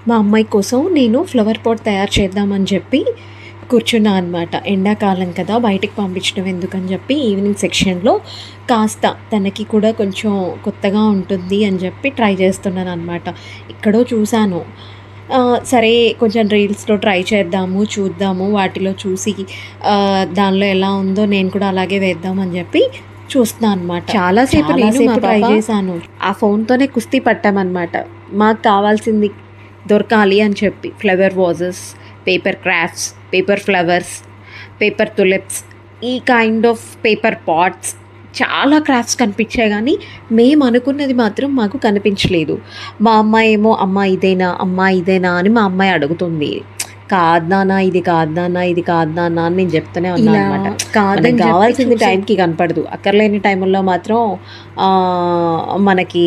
మా అమ్మాయి కోసం నేను ఫ్లవర్ పాట్ తయారు చేద్దామని చెప్పి కూర్చున్నా అనమాట. ఎండాకాలం కదా, బయటికి పంపించడం ఎందుకని చెప్పి ఈవినింగ్ సెక్షన్లో కాస్త తనకి కూడా కొంచెం కొత్తగా ఉంటుంది అని చెప్పి ట్రై చేస్తున్నాను అనమాట. ఎక్కడో చూశాను, సరే కొంచెం రీల్స్లో ట్రై చేద్దాము, చూద్దాము, వాటిలో చూసి దానిలో ఎలా ఉందో నేను కూడా అలాగే వేద్దామని చెప్పి చూస్తున్నాను అనమాట. చాలాసేపు ట్రై చేశాను. ఆ ఫోన్తోనే కుస్తీ పట్టామన్నమాట. మాకు కావాల్సింది దొరకాలి అని చెప్పి flower vases, paper crafts, paper flowers, paper tulips, ఈ కైండ్ ఆఫ్ పేపర్ పాట్స్, చాలా క్రాఫ్ట్స్ కనిపించాయి కానీ మేము అనుకున్నది మాత్రం మాకు కనిపించలేదు. మా అమ్మాయి ఏమో అమ్మ ఇదేనా అని మా అమ్మాయి అడుగుతుంది. కాదు నాన్న, ఇది కాదు నాన్న, ఇది కాదు నాన్న అని నేను చెప్తూనే ఉన్నాను అనమాట. కాదని కావాల్సింది టైంకి కనపడదు, అక్కర్లేని టైంలో మాత్రం మనకి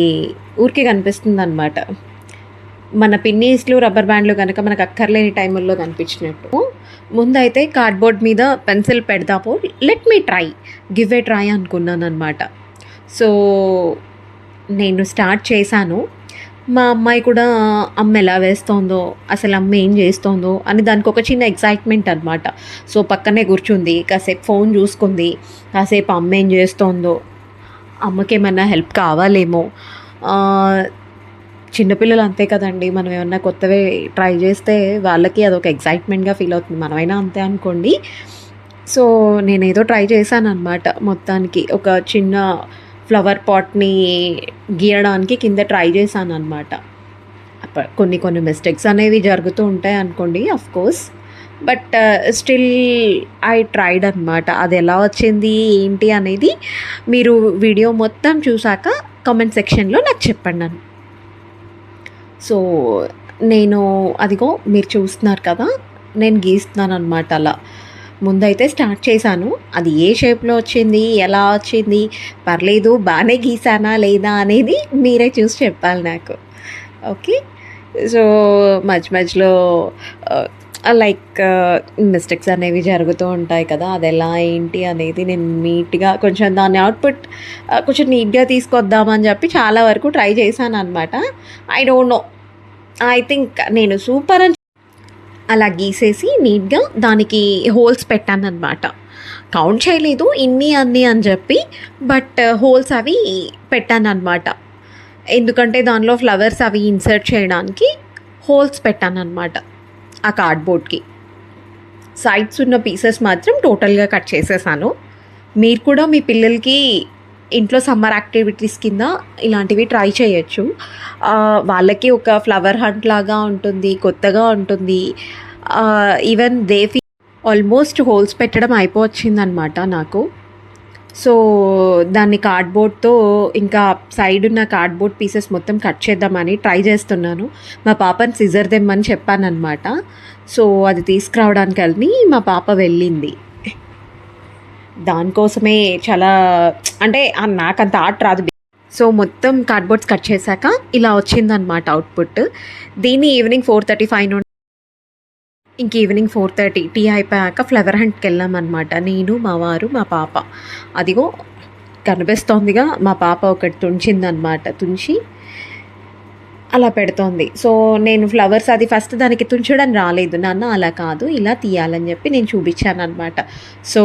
ఊరికే కనిపిస్తుంది అనమాట. మన పిన్నీస్లు, రబ్బర్ బ్యాండ్లు కనుక మనకు అక్కర్లేని టైంలో కనిపించినట్టు. ముందైతే కార్డ్బోర్డ్ మీద పెన్సిల్ పెడదాము, let me try, give a try అనుకున్నాను అనమాట. సో నేను స్టార్ట్ చేశాను. మా అమ్మాయి కూడా అమ్మ ఎలా వేస్తోందో, అసలు అమ్మ ఏం చేస్తోందో అని దానికి ఒక చిన్న ఎక్సైట్మెంట్ అనమాట. సో పక్కనే కూర్చుంది, కాసేపు ఫోన్ చూసుకుంది, కాసేపు అమ్మ ఏం చేస్తోందో, అమ్మకి ఏమన్నా హెల్ప్ కావాలేమో. చిన్నపిల్లలు అంతే కదండి, మనం ఏమన్నా కొత్తవి ట్రై చేస్తే వాళ్ళకి అదొక ఎక్సైట్మెంట్గా ఫీల్ అవుతుంది, మనమైనా అంతే అనుకోండి. సో నేనేదో ట్రై చేశాను అనమాట. మొత్తానికి ఒక చిన్న ఫ్లవర్ పాట్ని గీయడానికి కింద ట్రై చేశాను అనమాట. కొన్ని మిస్టేక్స్ అనేవి జరుగుతూ ఉంటాయి అనుకోండి, of course, but still I tried అనమాట. అది ఎలా వచ్చింది ఏంటి అనేది మీరు వీడియో మొత్తం చూసాక కామెంట్ సెక్షన్లో నాకు చెప్పండి. సో నేను అదిగో మీరు చూస్తున్నారు కదా, నేను గీస్తున్నాను అనమాట. అలా ముందైతే స్టార్ట్ చేశాను. అది ఏ షేప్లో వచ్చింది, ఎలా వచ్చింది, పర్లేదు బాగానే గీసానా లేదా అనేది మీరే చూసి చెప్పాలి నాకు. ఓకే, సో మధ్యలో లైక్ మిస్టేక్స్ అనేవి జరుగుతూ ఉంటాయి కదా, అది ఎలా ఏంటి అనేది నేను నీట్గా కొంచెం దాని అవుట్పుట్ కొంచెం నీట్గా తీసుకొద్దామని చెప్పి చాలా వరకు ట్రై చేశాను అనమాట. I don't know, I think నేను సూపర్ అని అలా గీసేసి నీట్గా దానికి హోల్స్ పెట్టాను అనమాట. కౌంట్ చేయలేదు ఇన్ని అన్ని అని చెప్పి, బట్ హోల్స్ అవి పెట్టాను అనమాట. ఎందుకంటే దానిలో ఫ్లవర్స్ అవి ఇన్సర్ట్ చేయడానికి హోల్స్ పెట్టాను అనమాట. ఆ కార్డ్బోర్డ్కి సైడ్స్ ఉన్న పీసెస్ మాత్రం టోటల్గా కట్ చేసేసాను. మీరు కూడా మీ పిల్లలకి ఇంట్లో సమ్మర్ యాక్టివిటీస్ కింద ఇలాంటివి ట్రై చేయొచ్చు. వాళ్ళకి ఒక ఫ్లవర్ హంట్ లాగా ఉంటుంది, కొత్తగా ఉంటుంది. ఈవెన్ దేవి ఆల్మోస్ట్ హోల్స్ పెట్టడం అయిపోవచ్చిందనమాట నాకు. సో దాన్ని కార్డ్బోర్డ్తో ఇంకా సైడ్ ఉన్న కార్డ్బోర్డ్ పీసెస్ మొత్తం కట్ చేద్దామని ట్రై చేస్తున్నాను. మా పాపని సిజర్ దెమ్మని చెప్పాను అనమాట. సో అది తీసుకురావడానికి వెళ్ళి మా పాప వెళ్ళింది. దానికోసమే చాలా, అంటే నాకంత ఆర్ట్ రాదు. సో మొత్తం కార్డ్బోర్డ్స్ కట్ చేశాక ఇలా వచ్చిందనమాట అవుట్పుట్. దీన్ని ఈవినింగ్ 4:35 నుండి ఇంక ఈవినింగ్ 4:30 టీ అయిపోయాక ఫ్లవర్ హంట్కి వెళ్ళామన్నమాట. నేను, మా వారు, మా పాప. అదిగో కనిపిస్తోందిగా, మా పాప ఒకటి తుంచిందనమాట. తుంచి అలా పెడుతోంది. సో నేను ఫ్లవర్స్ అది ఫస్ట్ దానికి తుంచడం రాలేదు. నాన్న అలా కాదు, ఇలా తీయాలని చెప్పి నేను చూపించాను అనమాట. సో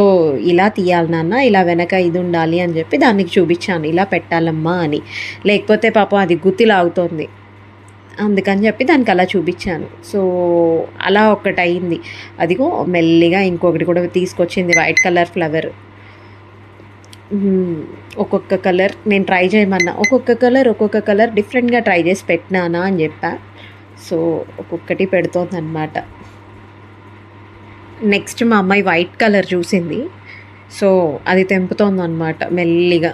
ఇలా తీయాలి నాన్న, ఇలా వెనక ఇది ఉండాలి అని చెప్పి దానికి చూపించాను, ఇలా పెట్టాలమ్మా అని. లేకపోతే పాపం అది గుత్తిలాగుతోంది, అందుకని చెప్పి దానికి అలా చూపించాను. సో అలా ఒకటి అయింది. అదిగో మెల్లిగా ఇంకొకటి కూడా తీసుకొచ్చింది, వైట్ కలర్ ఫ్లవర్. ఒక్కొక్క కలర్ నేను ట్రై చేయమన్నా, ఒక్కొక్క కలర్ డిఫరెంట్గా ట్రై చేసి పెట్టినానా అని చెప్పా. సో ఒక్కొక్కటి పెడుతోంది అనమాట. నెక్స్ట్ మా అమ్మాయి వైట్ కలర్ చూసింది, సో అది తెంపుతోంది అనమాట మెల్లిగా.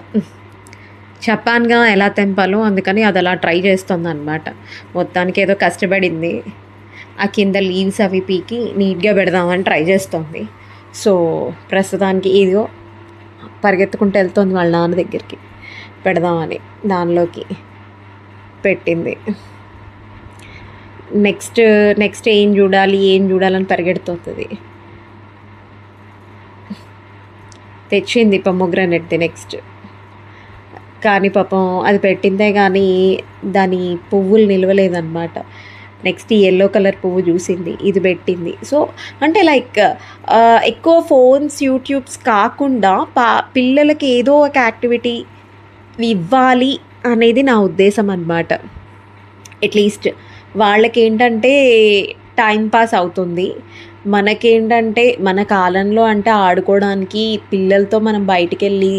చెప్పానుగా ఎలా తెంపాలో, అందుకని అది అలా ట్రై చేస్తుంది అనమాట. మొత్తానికి ఏదో కష్టపడింది. ఆ కింద లీవ్స్ అవి పీకి నీట్గా పెడదామని ట్రై చేస్తుంది. సో ప్రస్తుతానికి ఇదిగో పరిగెత్తుకుంటూ వెళ్తుంది వాళ్ళ నాన్న దగ్గరికి, పెడదామని దానిలోకి పెట్టింది. నెక్స్ట్ ఏం చూడాలని పరిగెడుతుంది. తెచ్చింది పొమోగ్రానేట్ది నెక్స్ట్. కానీ పాపం అది పెట్టిందే కానీ దాని పువ్వులు నిలవలేదన్నమాట. నెక్స్ట్ ఈ యెల్లో కలర్ పువ్వు చూసింది, ఇది పెట్టింది. సో అంటే లైక్ ఎక్కువ ఫోన్స్, యూట్యూబ్స్ కాకుండా పిల్లలకి ఏదో ఒక యాక్టివిటీ ఇవ్వాలి అనేది నా ఉద్దేశం అనమాట. అట్లీస్ట్ వాళ్ళకేంటంటే టైం పాస్ అవుతుంది. మనకేంటంటే మన కాలంలో అంటే ఆడుకోవడానికి పిల్లలతో మనం బయటికెళ్ళి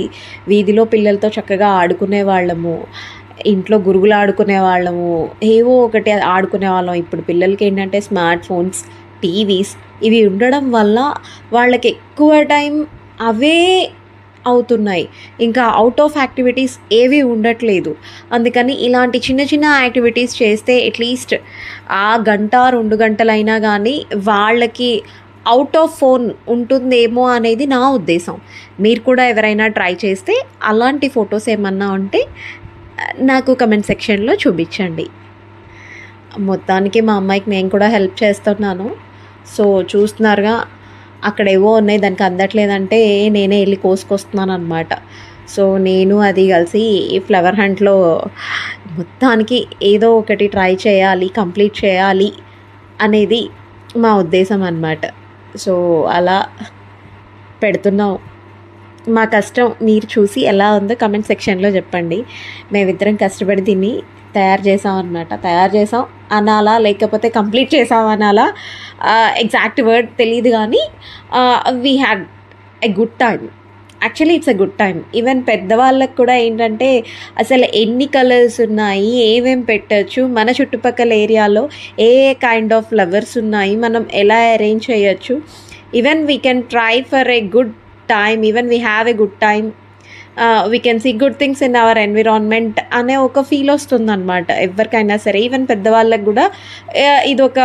వీధిలో పిల్లలతో చక్కగా ఆడుకునేవాళ్ళము. ఇంట్లో గురుగులు ఆడుకునేవాళ్ళము. ఏవో ఒకటి ఆడుకునేవాళ్ళం. ఇప్పుడు పిల్లలకేంటంటే స్మార్ట్ ఫోన్స్, టీవీస్ ఇవి ఉండడం వల్ల వాళ్ళకి ఎక్కువ టైం అవే అవుతున్నాయి. ఇంకా ఔట్ ఆఫ్ యాక్టివిటీస్ ఏవి ఉండట్లేదు. అందుకని ఇలాంటి చిన్న చిన్న యాక్టివిటీస్ చేస్తే అట్లీస్ట్ ఆ గంట, 2 గంటలైనా గానీ వాళ్ళకి ఔట్ ఆఫ్ ఫోన్ ఉంటుందేమో అనేది నా ఉద్దేశం. మీరు కూడా ఎవరైనా ట్రై చేస్తే అలాంటి ఫోటోస్ ఏమన్నా ఉంటే నాకు కమెంట్ సెక్షన్‌లో చూపించండి. మొత్తానికి మా అమ్మాయికి నేను కూడా హెల్ప్ చేస్తున్నాను. సో చూస్తున్నారుగా, అక్కడేవో ఉన్నాయి దానికి అందట్లేదంటే నేనే ఎళ్లి కోసుకొస్తున్నాననమాట. సో నేను అది కలిసి ఫ్లవర్ హంట్‌లో మొత్తానికి ఏదో ఒకటి ట్రై చేయాలి, కంప్లీట్ చేయాలి అనేది మా ఉద్దేశం అనమాట. సో అలా పెడుతున్నాం. మా కష్టం మీరు చూసి ఎలా ఉందో కమెంట్ సెక్షన్‌లో చెప్పండి. మేమిద్దరం కష్టపడి దీన్ని తయారు చేసామనమాట. తయారు చేసాం అనాలా? లేకపోతే కంప్లీట్ చేసాం అనాలా? ఎగ్జాక్ట్ వర్డ్ తెలీదు గానీ we had a good time. Actually it's a good time. Even పెద్దవాళ్ళకి కూడా ఏంటంటే అసలు ఎన్ని కలర్స్ ఉన్నాయి, ఏమేం పెట్టొచ్చు, మన చుట్టుపక్కల ఏరియాలో ఏ కైండ్ ఆఫ్ ఫ్లవర్స్ ఉన్నాయి, మనం ఎలా అరేంజ్ చేయొచ్చు, even we can try for a good time, even we have a good time, we can see good things in our environment అనే ఒక ఫీల్ వస్తుందన్నమాట ఎవరికైనా సరే. ఈవెన్ పెద్దవాళ్ళకి కూడా ఇదొక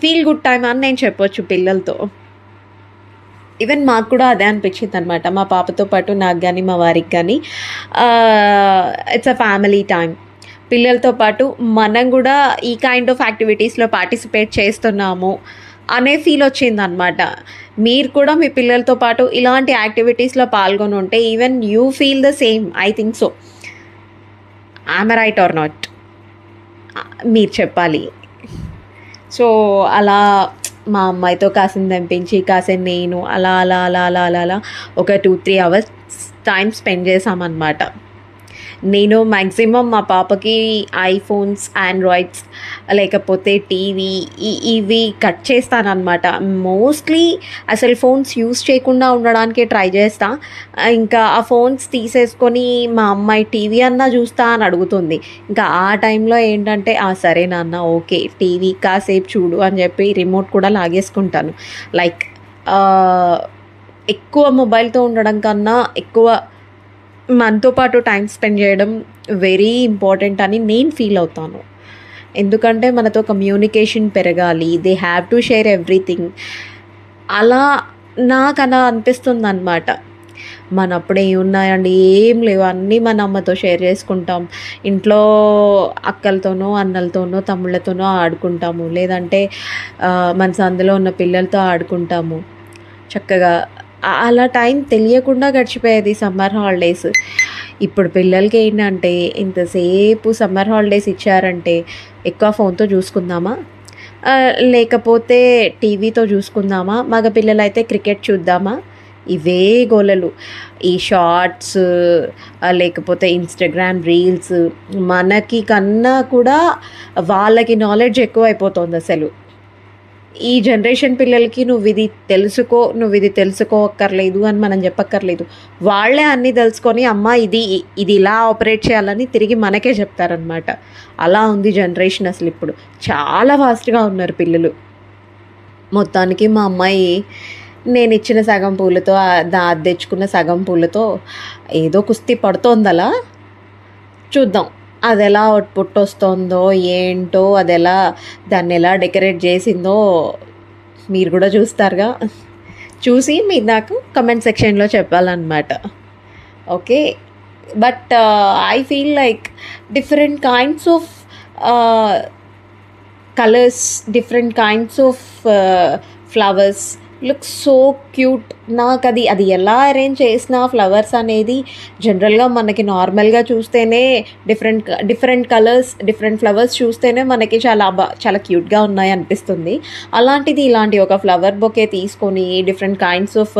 ఫీల్ గుడ్ టైం అని నేను చెప్పొచ్చు పిల్లలతో. ఈవెన్ మాకు కూడా అదే అనిపించింది అనమాట. మా పాపతో పాటు నాకు కానీ మా వారికి కానీ ఇట్స్ అ ఫ్యామిలీ టైం. పిల్లలతో పాటు మనం కూడా ఈ కైండ్ ఆఫ్ యాక్టివిటీస్లో పార్టిసిపేట్ చేస్తున్నాము అనే ఫీల్ వచ్చిందనమాట. మీరు కూడా మీ పిల్లలతో పాటు ఇలాంటి యాక్టివిటీస్లో పాల్గొని ఉంటే even you feel the same. I think so. I'm right are not? మీరు చెప్పాలి. సో అలా మా అమ్మాయితో కాసింది తెంపించి కాసేపు నేను అలా అలా అలా అలా అలా అలా ఒక 2-3 అవర్స్ టైం స్పెండ్ చేసామన్నమాట. నేను మ్యాక్సిమం మా పాపకి ఐఫోన్స్, ఆండ్రాయిడ్స్ లేకపోతే టీవీ ఇవి కట్ చేస్తానన్నమాట. మోస్ట్లీ అసలు ఫోన్స్ యూస్ చేయకుండా ఉండడానికే ట్రై చేస్తా. ఇంకా ఆ ఫోన్స్ తీసేసుకొని మా అమ్మాయి టీవీ అన్నా చూస్తా అని అడుగుతుంది. ఇంకా ఆ టైంలో ఏంటంటే సరే నాన్న ఓకే టీవీ కాసేపు చూడు అని చెప్పి రిమోట్ కూడా లాగేసుకుంటాను. లైక్ ఎక్కువ మొబైల్తో ఉండడం కన్నా ఎక్కువ మనతో పాటు టైం స్పెండ్ చేయడం వెరీ ఇంపార్టెంట్ అని నేను ఫీల్ అవుతాను. ఎందుకంటే మనతో కమ్యూనికేషన్ పెరగాలి. They have to share everything. అలా నాకు అలా అనిపిస్తుంది అనమాట. మనప్పుడు ఏమున్నాయండి, ఏం లేవు, అన్నీ మన అమ్మతో షేర్ చేసుకుంటాం. ఇంట్లో అక్కలతోనో, అన్నలతోనో, తమ్ముళ్ళతోనో ఆడుకుంటాము. లేదంటే మన సందులో ఉన్న పిల్లలతో ఆడుకుంటాము చక్కగా. అలా టైం తెలియకుండా గడిచిపోయేది సమ్మర్ హాలిడేస్. ఇప్పుడు పిల్లలకి ఏంటంటే ఇంతసేపు సమ్మర్ హాలిడేస్ ఇచ్చారంటే ఎక్కువ ఫోన్తో చూసుకుందామా, లేకపోతే టీవీతో చూసుకుందామా, మగ పిల్లలైతే క్రికెట్ చూద్దామా, ఇవే గోలలు. ఈ షార్ట్స్ లేకపోతే ఇన్స్టాగ్రామ్ రీల్స్ మనకి కన్నా కూడా వాళ్ళకి నాలెడ్జ్ ఎక్కువ అయిపోతుంది అసలు. ఈ జనరేషన్ పిల్లలకి నువ్వు ఇది తెలుసుకో, నువ్వు ఇది తెలుసుకోక్కర్లేదు అని మనం చెప్పక్కర్లేదు. వాళ్ళే అన్నీ తెలుసుకొని అమ్మ ఇది ఇలా ఆపరేట్ చేయాలని తిరిగి మనకే చెప్తారనమాట. అలా ఉంది జనరేషన్ అసలు. ఇప్పుడు చాలా ఫాస్ట్గా ఉన్నారు పిల్లలు. మొత్తానికి మా అమ్మాయి నేను ఇచ్చిన సగం పూలతో తెచ్చుకున్న సగం పూలతో ఏదో కుస్తీ పడుతోందలా. చూద్దాం అది ఎలా అవుట్పుట్ వస్తుందో ఏంటో, అది దాన్ని ఎలా డెకరేట్ చేసిందో మీరు కూడా చూస్తారుగా. చూసి మీరు నాకు కమెంట్ సెక్షన్లో చెప్పాలన్నమాట. Okay, but I feel like different kinds of colours, different kinds of flowers looks so cute. నాకది అది ఎలా అరేంజ్ చేసిన ఫ్లవర్స్ అనేది జనరల్‌గా మనకి నార్మల్‌గా చూస్తేనే డిఫరెంట్ కలర్స్, డిఫరెంట్ ఫ్లవర్స్ చూస్తేనే మనకి చాలా క్యూట్‌గా ఉన్నాయనిపిస్తుంది. అలాంటిది ఇలాంటి ఒక ఫ్లవర్ బొకే తీసుకొని డిఫరెంట్ కైండ్స్ ఆఫ్